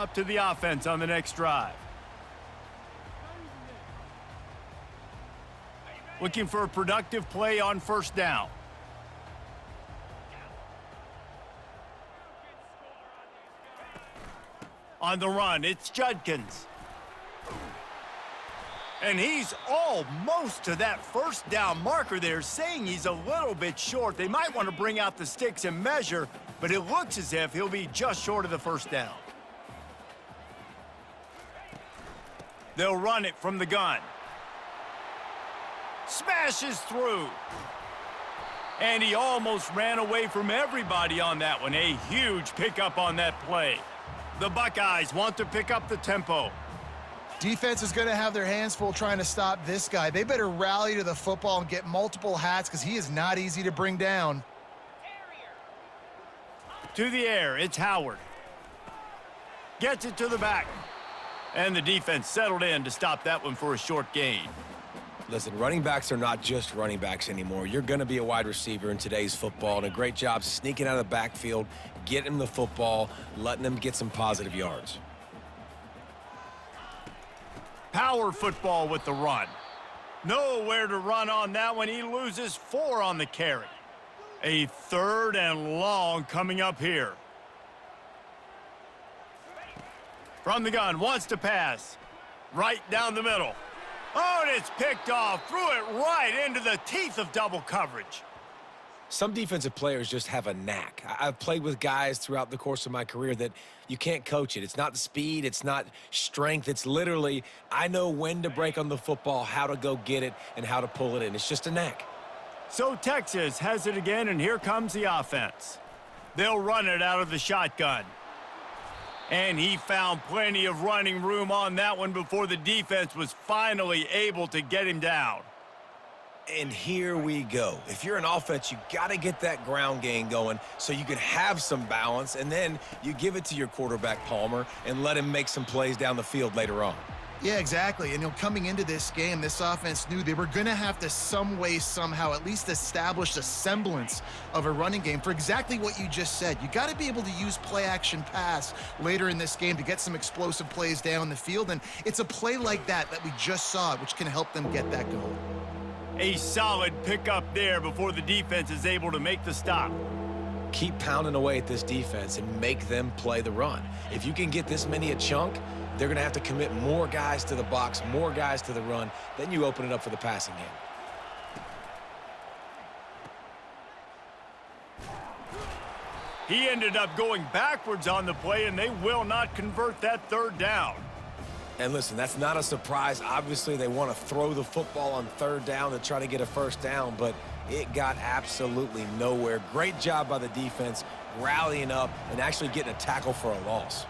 Up to the offense on the next drive. Looking for a productive play on first down. On the run, it's Judkins. And he's almost to that first down marker there, saying he's a little bit short. They might want to bring out the sticks and measure, but it looks as if he'll be just short of the first down. They'll run it from the gun. Smashes through. And he almost ran away from everybody on that one. A huge pickup on that play. The Buckeyes want to pick up the tempo. Defense is going to have their hands full trying to stop this guy. They better rally to the football and get multiple hats because he is not easy to bring down. To the air, it's Howard. Gets it to the back. And the defense settled in to stop that one for a short gain. Listen, running backs are not just running backs anymore. You're going to be a wide receiver in today's football, and a great job sneaking out of the backfield, getting the football, letting them get some positive yards. Power football with the run. Nowhere to run on that one. He loses 4 on the carry. A 3rd and long coming up here. From the gun, wants to pass. Right down the middle. Oh, and it's picked off. Threw it right into the teeth of double coverage. Some defensive players just have a knack. I've played with guys throughout the course of my career that you can't coach it. It's not the speed. It's not strength. It's literally, I know when to break on the football, how to go get it, and how to pull it in. It's just a knack. So Texas has it again, and here comes the offense. They'll run it out of the shotgun. And he found plenty of running room on that one before the defense was finally able to get him down. And here we go. If you're an offense, you got to get that ground game going so you can have some balance, and then you give it to your quarterback, Palmer, and let him make some plays down the field later on. Yeah, exactly. And coming into this game, this offense knew they were going to have to some way, somehow, at least establish a semblance of a running game for exactly what you just said. You got to be able to use play-action pass later in this game to get some explosive plays down the field, and it's a play like that we just saw, which can help them get that going. A solid pickup there before the defense is able to make the stop. Keep pounding away at this defense and make them play the run. If you can get this many a chunk, they're going to have to commit more guys to the box, more guys to the run. Then you open it up for the passing game. He ended up going backwards on the play, and they will not convert that 3rd down. And listen, that's not a surprise. Obviously, they want to throw the football on 3rd down to try to get a first down, but it got absolutely nowhere. Great job by the defense rallying up and actually getting a tackle for a loss.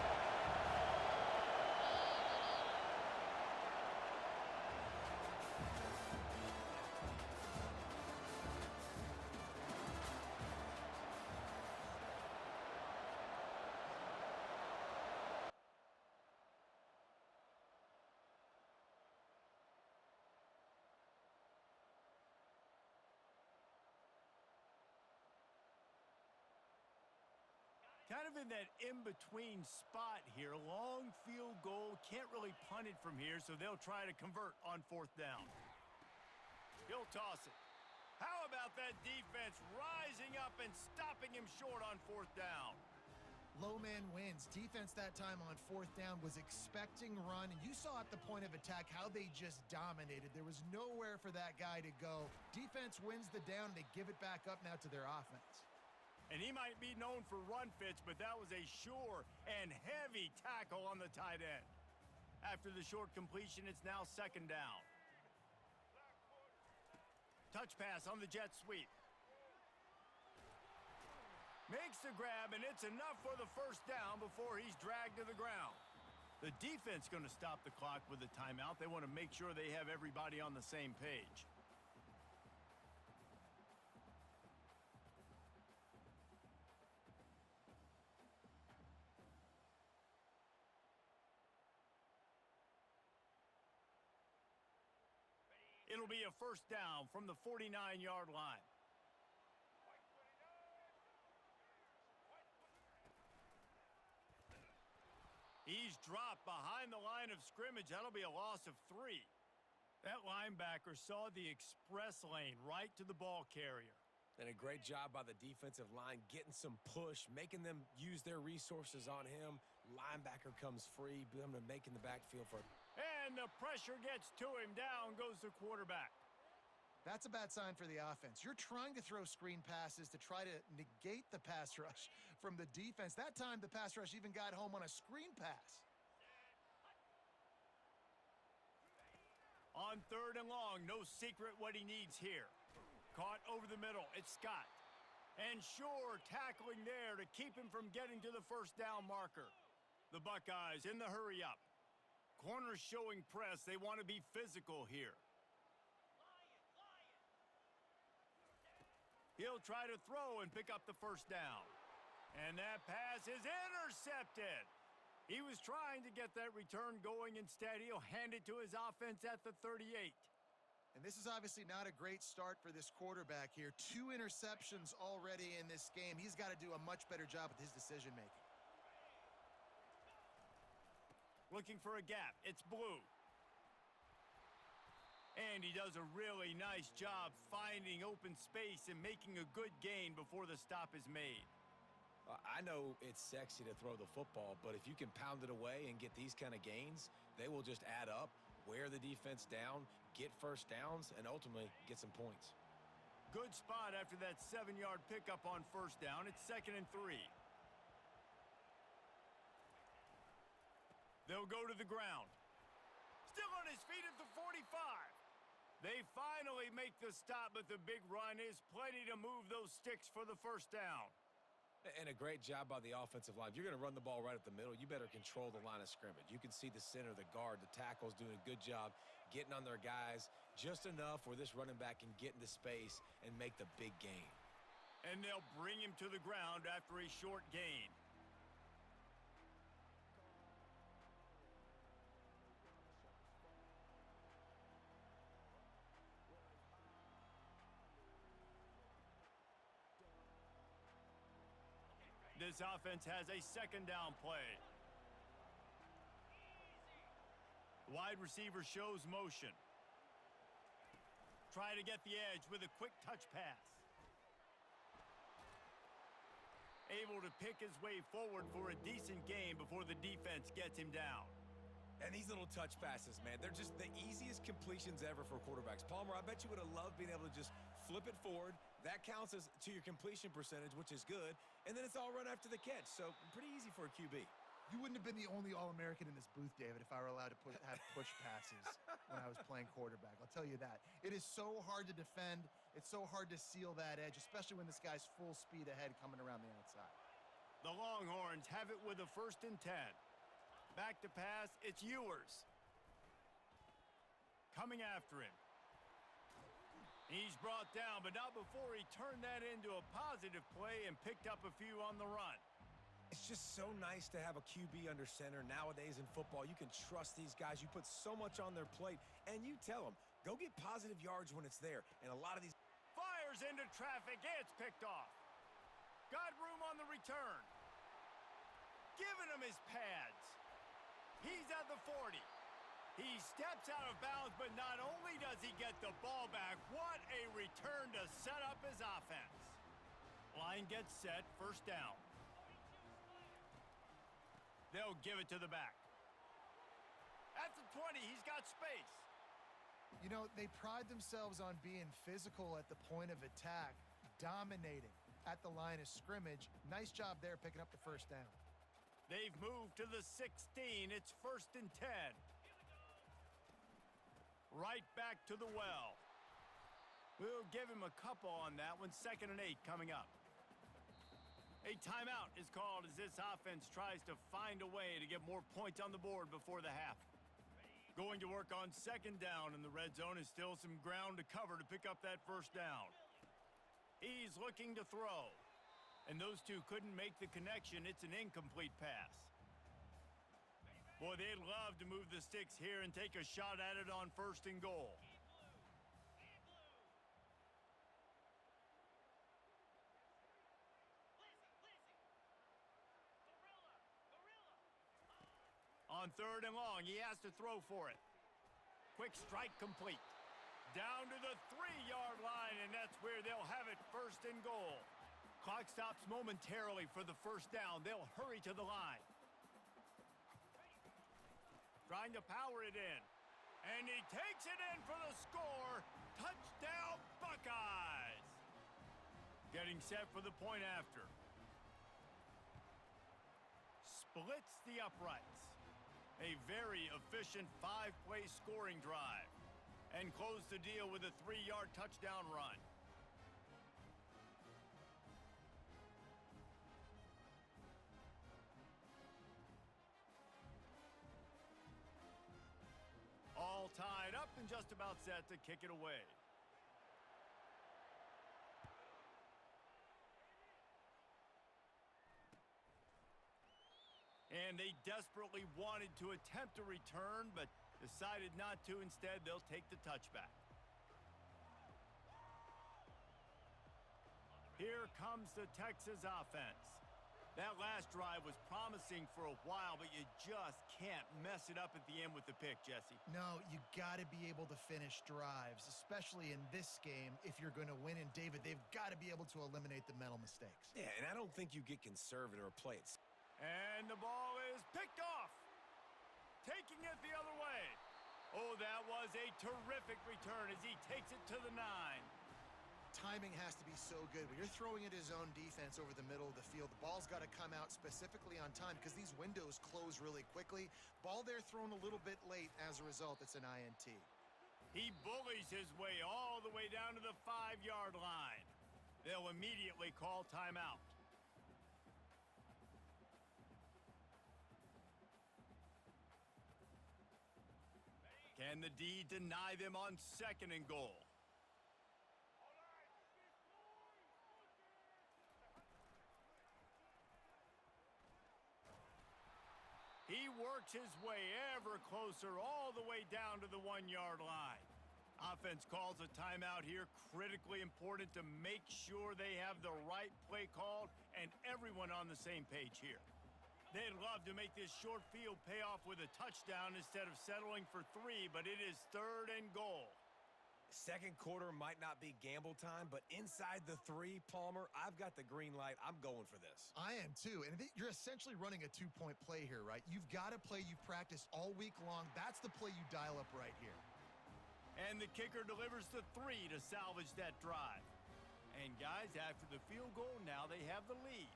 Kind of in that in-between spot here. Long field goal. Can't really punt it from here, so they'll try to convert on 4th down. He'll toss it. How about that defense rising up and stopping him short on 4th down? Low man wins. Defense that time on 4th down was expecting run, and you saw at the point of attack how they just dominated. There was nowhere for that guy to go. Defense wins the down, and they give it back up now to their offense. And he might be known for run fits, but that was a sure and heavy tackle on the tight end. After the short completion, it's now 2nd down. Touch pass on the jet sweep. Makes the grab, and it's enough for the first down before he's dragged to the ground. The defense going to stop the clock with a timeout. They want to make sure they have everybody on the same page. It'll be a first down from the 49-yard line. He's dropped behind the line of scrimmage. That'll be a loss of 3. That linebacker saw the express lane right to the ball carrier. And a great job by the defensive line getting some push, making them use their resources on him. Linebacker comes free, making the backfield for... And the pressure gets to him. Down goes the quarterback. That's a bad sign for the offense. You're trying to throw screen passes to try to negate the pass rush from the defense. That time, the pass rush even got home on a screen pass. On 3rd and long, no secret what he needs here. Caught over the middle, it's Scott. And Shore tackling there to keep him from getting to the first down marker. The Buckeyes in the hurry up. Corners showing press. They want to be physical here. He'll try to throw and pick up the first down. And that pass is intercepted. He was trying to get that return going. Instead, he'll hand it to his offense at the 38. And this is obviously not a great start for this quarterback here. 2 interceptions already in this game. He's got to do a much better job with his decision-making. Looking for a gap. It's Blue. And he does a really nice job finding open space and making a good gain before the stop is made. I know it's sexy to throw the football, but if you can pound it away and get these kind of gains, they will just add up, wear the defense down, get first downs, and ultimately get some points. Good spot after that 7-yard pickup on first down. It's 2nd and 3. They'll go to the ground. Still on his feet at the 45. They finally make the stop, but the big run is plenty to move those sticks for the first down. And a great job by the offensive line. If you're going to run the ball right at the middle, you better control the line of scrimmage. You can see the center, the guard, the tackles doing a good job getting on their guys just enough where this running back can get into space and make the big gain. And they'll bring him to the ground after a short gain. This offense has a 2nd down play. Wide receiver shows motion. Try to get the edge with a quick touch pass. Able to pick his way forward for a decent gain before the defense gets him down. And these little touch passes, man, they're just the easiest completions ever for quarterbacks. Palmer, I bet you would have loved being able to just flip it forward. That counts as to your completion percentage, which is good. And then it's all run after the catch. So pretty easy for a QB. You wouldn't have been the only All-American in this booth, David, if I were allowed to have push passes when I was playing quarterback. I'll tell you that. It is so hard to defend. It's so hard to seal that edge, especially when this guy's full speed ahead coming around the outside. The Longhorns have it with a 1st and 10. Back to pass, it's Ewers. Coming after him. He's brought down, but not before he turned that into a positive play and picked up a few on the run. It's just so nice to have a QB under center. Nowadays in football, you can trust these guys. You put so much on their plate, and you tell them, go get positive yards when it's there. And a lot of these... Fires into traffic, it's picked off. Got room on the return. Giving him his pads. He's at the 40. He steps out of bounds, but not only does he get the ball back, what a return to set up his offense. Line gets set, first down. They'll give it to the back. At the 20, he's got space. You know, they pride themselves on being physical at the point of attack, dominating at the line of scrimmage. Nice job there picking up the first down. They've moved to the 16. It's 1st and 10. Right back to the well. We'll give him a couple on that one. 2nd and 8 coming up. A timeout is called as this offense tries to find a way to get more points on the board before the half. Going to work on 2nd down, and the red zone is still some ground to cover to pick up that first down. He's looking to throw. And those two couldn't make the connection. It's an incomplete pass. Boy, they'd love to move the sticks here and take a shot at it on 1st and goal. On 3rd and long, he has to throw for it. Quick strike complete. Down to the 3-yard line, and that's where they'll have it, 1st and goal. Clock stops momentarily for the 1st down. They'll hurry to the line. Trying to power it in. And he takes it in for the score. Touchdown, Buckeyes! Getting set for the point after. Splits the uprights. A very efficient 5-play scoring drive. And close the deal with a 3-yard touchdown run. All tied up and just about set to kick it away. And they desperately wanted to attempt a return, but decided not to. Instead, they'll take the touchback. Here comes the Texas offense. That last drive was promising for a while, but you just can't mess it up at the end with the pick, Jesse. No, you got to be able to finish drives, especially in this game if you're going to win. And, David, they've got to be able to eliminate the mental mistakes. Yeah, and I don't think you get conservative or play it. And the ball is picked off. Taking it the other way. Oh, that was a terrific return as he takes it to the 9. Timing has to be so good. When you're throwing at his own defense over the middle of the field, the ball's got to come out specifically on time because these windows close really quickly. Ball there thrown a little bit late. As a result, it's an INT. He bullies his way all the way down to the 5-yard line. They'll immediately call timeout. Can the D deny them on 2nd and goal? He works his way ever closer all the way down to the 1-yard line. Offense calls a timeout here, critically important to make sure they have the right play called and everyone on the same page here. They'd love to make this short field pay off with a touchdown instead of settling for 3, but it is 3rd and goal. Second quarter might not be gamble time, but inside the 3, Palmer, I've got the green light. I'm going for this. I am too. And you're essentially running a 2-point play here, right? You've got a play you've practiced all week long. That's the play you dial up right here. And the kicker delivers the 3 to salvage that drive. And guys, after the field goal, now they have the lead.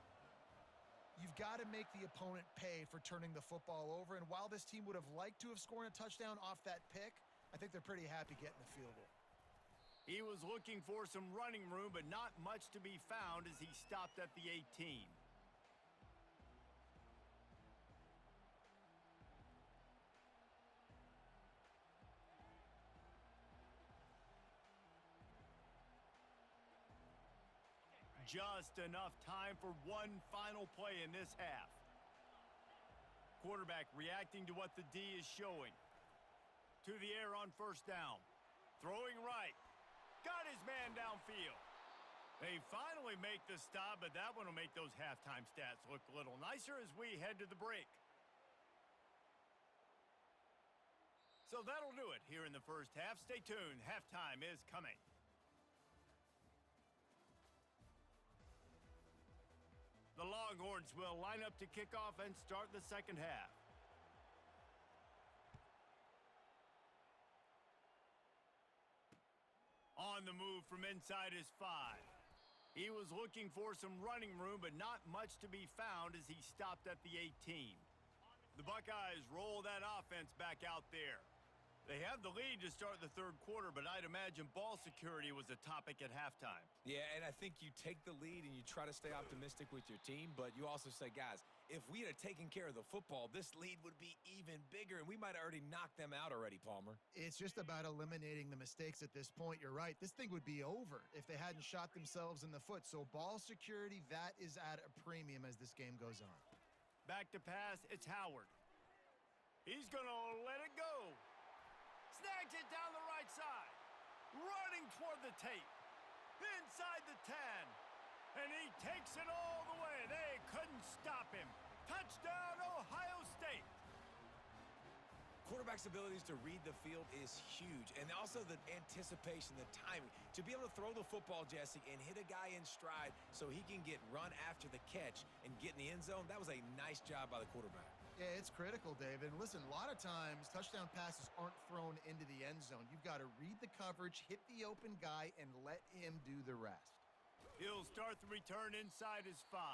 You've got to make the opponent pay for turning the football over. And while this team would have liked to have scored a touchdown off that pick, I think they're pretty happy getting the field goal. He was looking for some running room, but not much to be found as he stopped at the 18. Just enough time for one final play in this half. Quarterback reacting to what the D is showing. To the air on 1st down. Throwing right. Got his man downfield. They finally make the stop, but that one will make those halftime stats look a little nicer as we head to the break. So that'll do it here in the first half. Stay tuned. Halftime is coming. The Longhorns will line up to kick off and start the second half. On the move from inside his 5. He was looking for some running room, but not much to be found as he stopped at the 18. The Buckeyes roll that offense back out there. They have the lead to start the 3rd quarter, but I'd imagine ball security was a topic at halftime. Yeah, and I think you take the lead and you try to stay optimistic with your team, but you also say, guys, if we had taken care of the football, this lead would be even bigger, and we might have already knocked them out already, Palmer. It's just about eliminating the mistakes at this point. You're right. This thing would be over if they hadn't shot themselves in the foot. So ball security, that is at a premium as this game goes on. Back to pass, it's Howard. He's going to let it go. Snags it down the right side. Running toward the tape. Inside the 10. And he takes it all the way. They couldn't stop him. Touchdown, Ohio State. quarterback's abilities to read the field is huge, and also the anticipation, the timing. To be able to throw the football, Jesse, and hit a guy in stride so he can get run after the catch and get in the end zone, that was a nice job by the quarterback. Yeah, it's critical, David. And listen, a lot of times touchdown passes aren't thrown into the end zone. You've got to read the coverage, hit the open guy, and let him do the rest. He'll start the return inside his 5.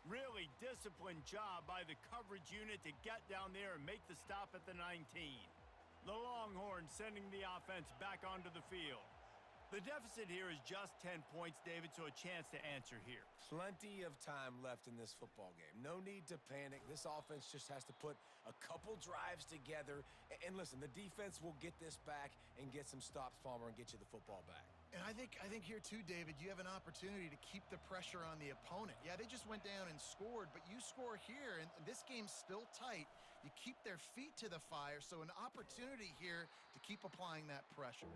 Really disciplined job by the coverage unit to get down there and make the stop at the 19. The Longhorns sending the offense back onto the field. The deficit here is just 10 points, David, so a chance to answer here. Plenty of time left in this football game. No need to panic. This offense just has to put a couple drives together. And listen, the defense will get this back and get some stops, Palmer, and get you the football back. And I think here too, David, you have an opportunity to keep the pressure on the opponent. Yeah, they just went down and scored, but you score here, and this game's still tight. You keep their feet to the fire, so an opportunity here to keep applying that pressure.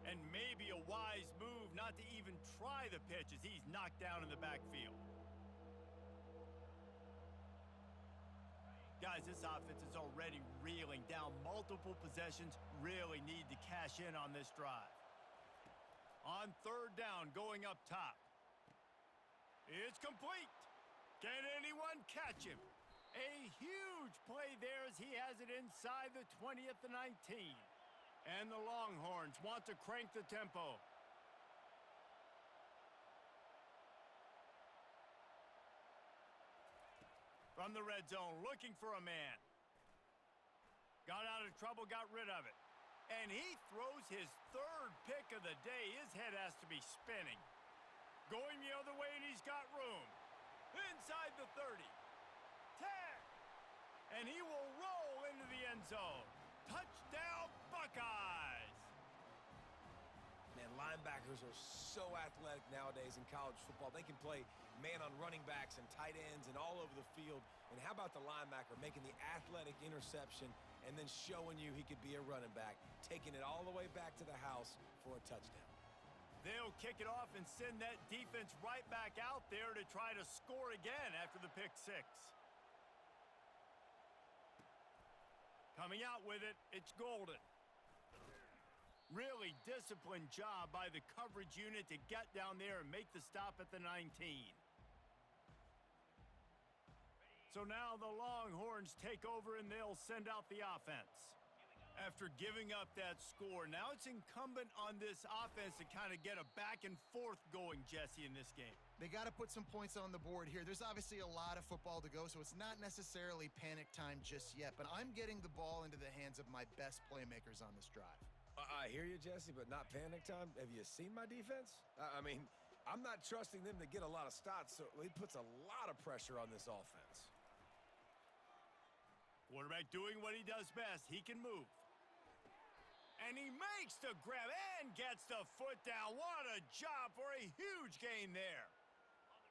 And maybe a wise move not to even try the pitch as he's knocked down in the backfield. Guys, this offense is already reeling down multiple possessions. Really need to cash in on this drive. On third down, going up top. It's complete. Can anyone catch him? A huge play there as he has it inside the 20 at the 19. And the Longhorns want to crank the tempo. From the red zone, looking for a man. Got out of trouble, got rid of it. And he throws his third pick of the day. His head has to be spinning. Going the other way, and he's got room. Inside the 30. 10. And he will roll into the end zone. Touchdown, Buckeyes! Man, linebackers are so athletic nowadays in college football. They can play man on running backs and tight ends and all over the field. And how about the linebacker making the athletic interception and then showing you he could be a running back, taking it all the way back to the house for a touchdown. They'll kick it off and send that defense right back out there to try to score again after the pick 6. Coming out with it, it's Golden. Really disciplined job by the coverage unit to get down there and make the stop at the 19. So now the Longhorns take over and they'll send out the offense. After giving up that score, now it's incumbent on this offense to kind of get a back and forth going, Jesse, in this game. They got to put some points on the board here. There's obviously a lot of football to go, so it's not necessarily panic time just yet, but I'm getting the ball into the hands of my best playmakers on this drive. I hear you, Jesse, but not panic time. Have you seen my defense? I mean, I'm not trusting them to get a lot of stops, so it puts a lot of pressure on this offense. Quarterback doing what he does best. He can move. And he makes the grab and gets the foot down. What a job for a huge gain there.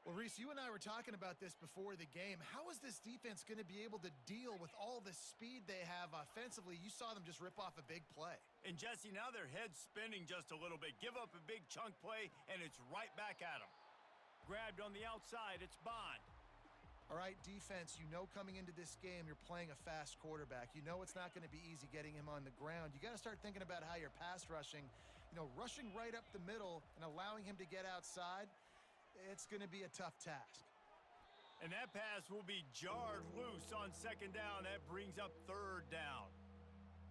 Well, Reese, you and I were talking about this before the game. How is this defense going to be able to deal with all the speed they have offensively? You saw them just rip off a big play. And, Jesse, now their head's spinning just a little bit. Give up a big chunk play, and it's right back at them. Grabbed on the outside, it's Bond. All right, defense, you know coming into this game you're playing a fast quarterback. You know it's not going to be easy getting him on the ground. You got to start thinking about how you're pass rushing. You know, rushing right up the middle and allowing him to get outside, it's going to be a tough task. And that pass will be jarred loose on second down. That brings up third down.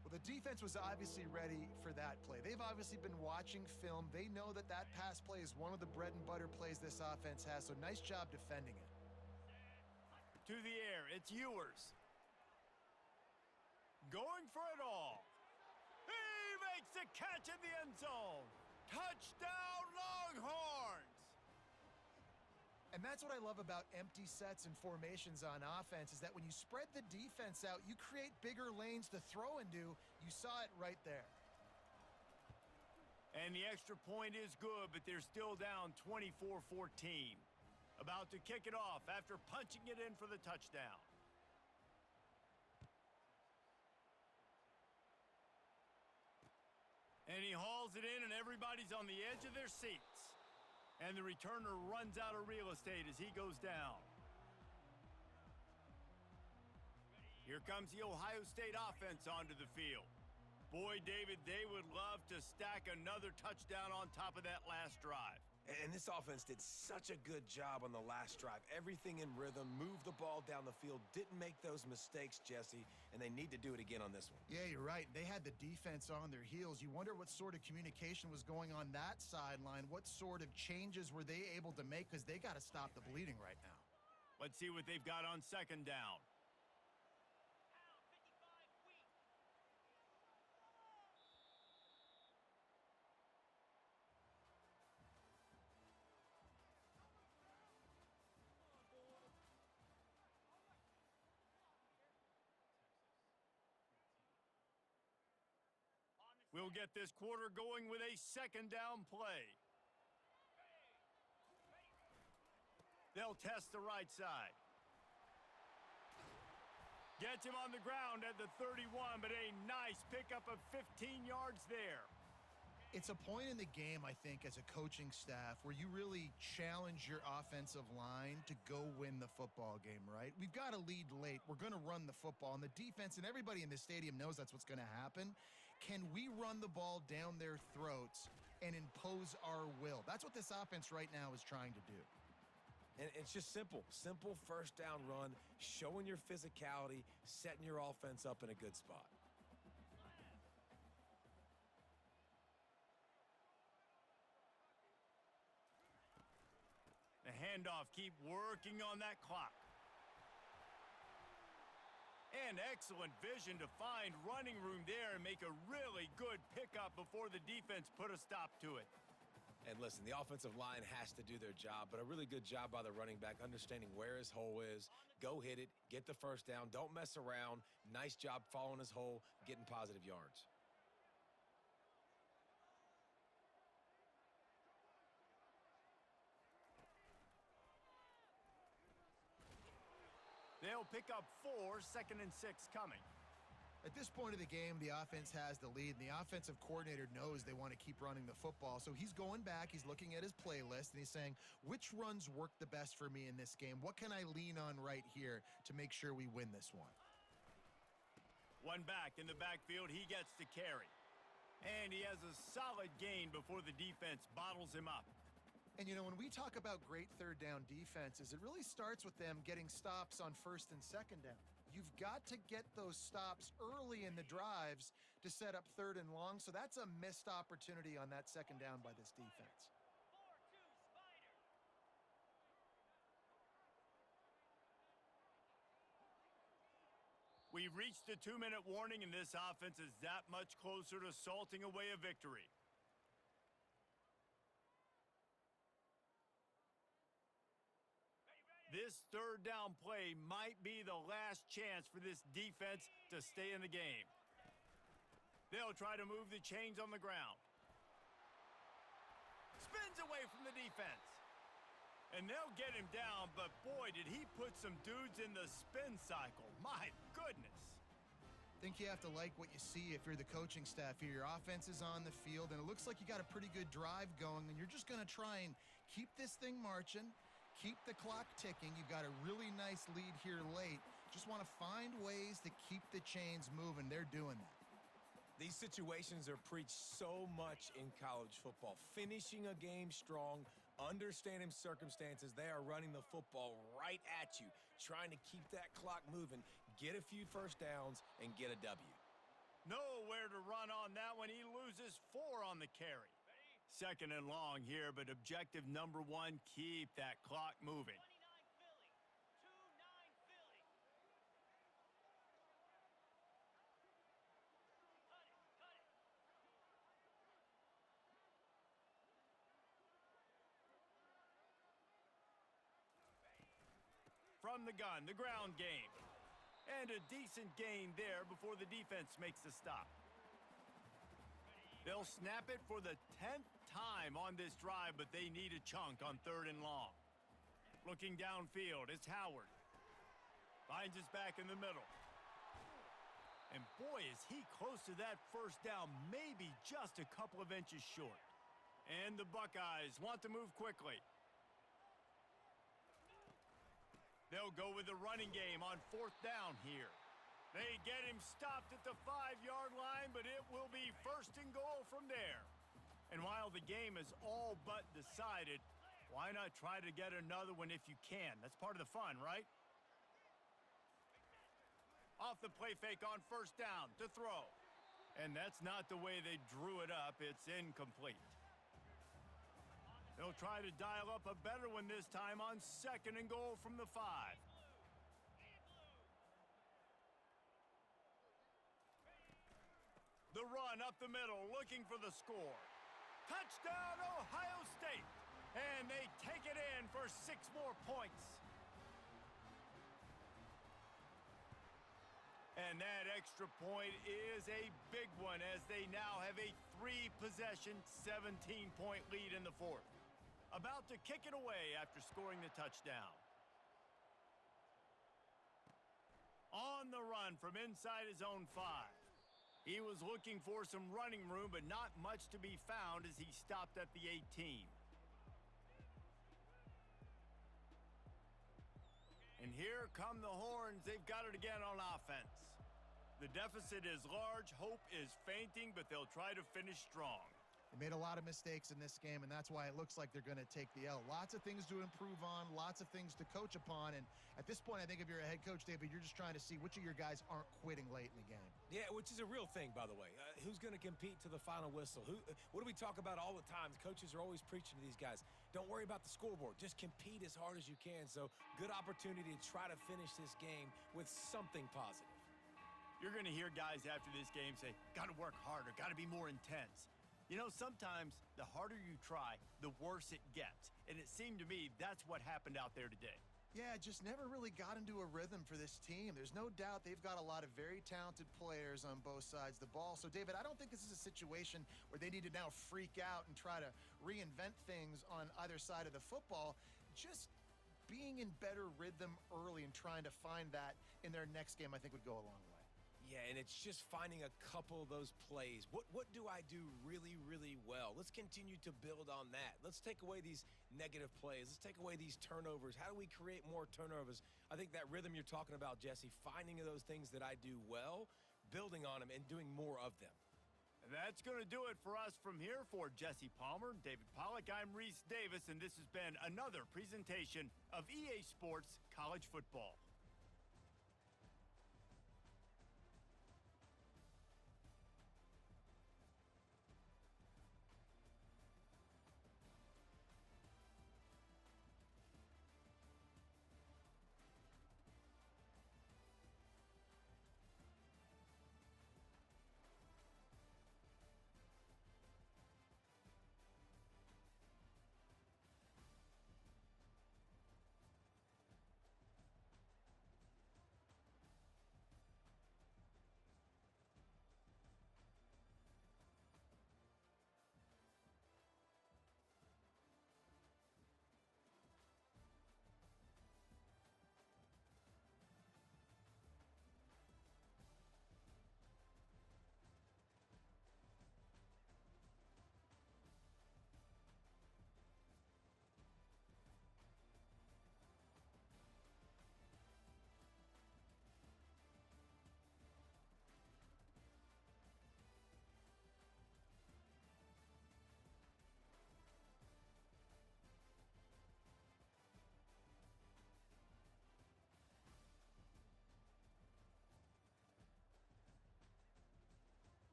Well, the defense was obviously ready for that play. They've obviously been watching film. They know that that pass play is one of the bread and butter plays this offense has, so nice job defending it. To the air, it's Ewers. Going for it all. He makes the catch in the end zone. Touchdown, Longhorns! And that's what I love about empty sets and formations on offense, is that when you spread the defense out, you create bigger lanes to throw into. You saw it right there. And the extra point is good, but they're still down 24-14. About to kick it off after punching it in for the touchdown. And he hauls it in, and everybody's on the edge of their seats. And the returner runs out of real estate as he goes down. Here comes the Ohio State offense onto the field. Boy, David, they would love to stack another touchdown on top of that last drive. And this offense did such a good job on the last drive. Everything in rhythm, moved the ball down the field, didn't make those mistakes, Jesse, and they need to do it again on this one. Yeah, you're right. They had the defense on their heels. You wonder what sort of communication was going on that sideline. What sort of changes were they able to make? Because they got to stop the bleeding right now. Let's see what they've got on second down. We'll get this quarter going with a second down play. They'll test the right side. Gets him on the ground at the 31, but a nice pickup of 15 yards there. It's a point in the game, I think, as a coaching staff where you really challenge your offensive line to go win the football game, right? We've got to lead late. We're going to run the football. And the defense and everybody in the stadium knows that's what's going to happen. Can we run the ball down their throats and impose our will? That's what this offense right now is trying to do. And it's just simple. Simple first down run, showing your physicality, setting your offense up in a good spot. The handoff, keep working on that clock. And excellent vision to find running room there and make a really good pickup before the defense put a stop to it. And listen, the offensive line has to do their job, but a really good job by the running back understanding where his hole is. Go hit it, get the first down, don't mess around. Nice job following his hole, getting positive yards. They'll pick up 4, 2nd and 6 coming. At this point of the game, the offense has the lead, and the offensive coordinator knows they want to keep running the football. So he's going back, he's looking at his playlist, and he's saying, which runs work the best for me in this game? What can I lean on right here to make sure we win this one? One back in the backfield, he gets to carry. And he has a solid gain before the defense bottles him up. And, you know, when we talk about great third down defenses, it really starts with them getting stops on first and second down. You've got to get those stops early in the drives to set up third and long, so that's a missed opportunity on that second down by this defense. We've reached the 2-minute warning, and this offense is that much closer to salting away a victory. This third down play might be the last chance for this defense to stay in the game. They'll try to move the chains on the ground. Spins away from the defense. And they'll get him down, but boy, did he put some dudes in the spin cycle. My goodness. I think you have to like what you see if you're the coaching staff here. Your offense is on the field, and it looks like you got a pretty good drive going, and you're just going to try and keep this thing marching. Keep the clock ticking. You've got a really nice lead here late. Just want to find ways to keep the chains moving. They're doing that. These situations are preached so much in college football. Finishing a game strong, understanding circumstances. They are running the football right at you, trying to keep that clock moving, get a few first downs, and get a W. Nowhere to run on that one. He loses 4 on the carry. 2nd and long here, but objective number 1, keep that clock moving. From the gun, the ground game. And a decent gain there before the defense makes the stop. They'll snap it for the 10th time on this drive, but they need a chunk on 3rd and long. Looking downfield, it's Howard. Finds his back in the middle. And boy, is he close to that first down, maybe just a couple of inches short. And the Buckeyes want to move quickly. They'll go with the running game on 4th down here. They get him stopped at the 5-yard line, but it will be first and goal from there. And while the game is all but decided, why not try to get another one if you can? That's part of the fun, right? Off the play fake on first down to throw. And that's not the way they drew it up. It's incomplete. They'll try to dial up a better one this time on second and goal from the 5. The run up the middle, looking for the score. Touchdown, Ohio State! And they take it in for 6 more points. And that extra point is a big one as they now have a 3-possession, 17-point lead in the 4th. About to kick it away after scoring the touchdown. On the run from inside his own 5. He was looking for some running room, but not much to be found as he stopped at the 18. And here come the Horns. They've got it again on offense. The deficit is large. Hope is fainting, but they'll try to finish strong. They made a lot of mistakes in this game, and that's why it looks like they're going to take the L. Lots of things to improve on, lots of things to coach upon, and at this point, I think if you're a head coach, David, you're just trying to see which of your guys aren't quitting late in the game. Yeah, which is a real thing, by the way. Who's going to compete to the final whistle? What do we talk about all the time? The coaches are always preaching to these guys. Don't worry about the scoreboard. Just compete as hard as you can. So, good opportunity to try to finish this game with something positive. You're going to hear guys after this game say, got to work harder, got to be more intense. You know, sometimes the harder you try, the worse it gets. And it seemed to me that's what happened out there today. Yeah, just never really got into a rhythm for this team. There's no doubt they've got a lot of very talented players on both sides of the ball. So, David, I don't think this is a situation where they need to now freak out and try to reinvent things on either side of the football. Just being in better rhythm early and trying to find that in their next game, I think would go a long way. Yeah, and it's just finding a couple of those plays. What do I do really, really well? Let's continue to build on that. Let's take away these negative plays. Let's take away these turnovers. How do we create more turnovers? I think that rhythm you're talking about, Jesse, finding those things that I do well, building on them, and doing more of them. And that's going to do it for us from here. For Jesse Palmer, David Pollack, I'm Reese Davis, and this has been another presentation of EA Sports College Football.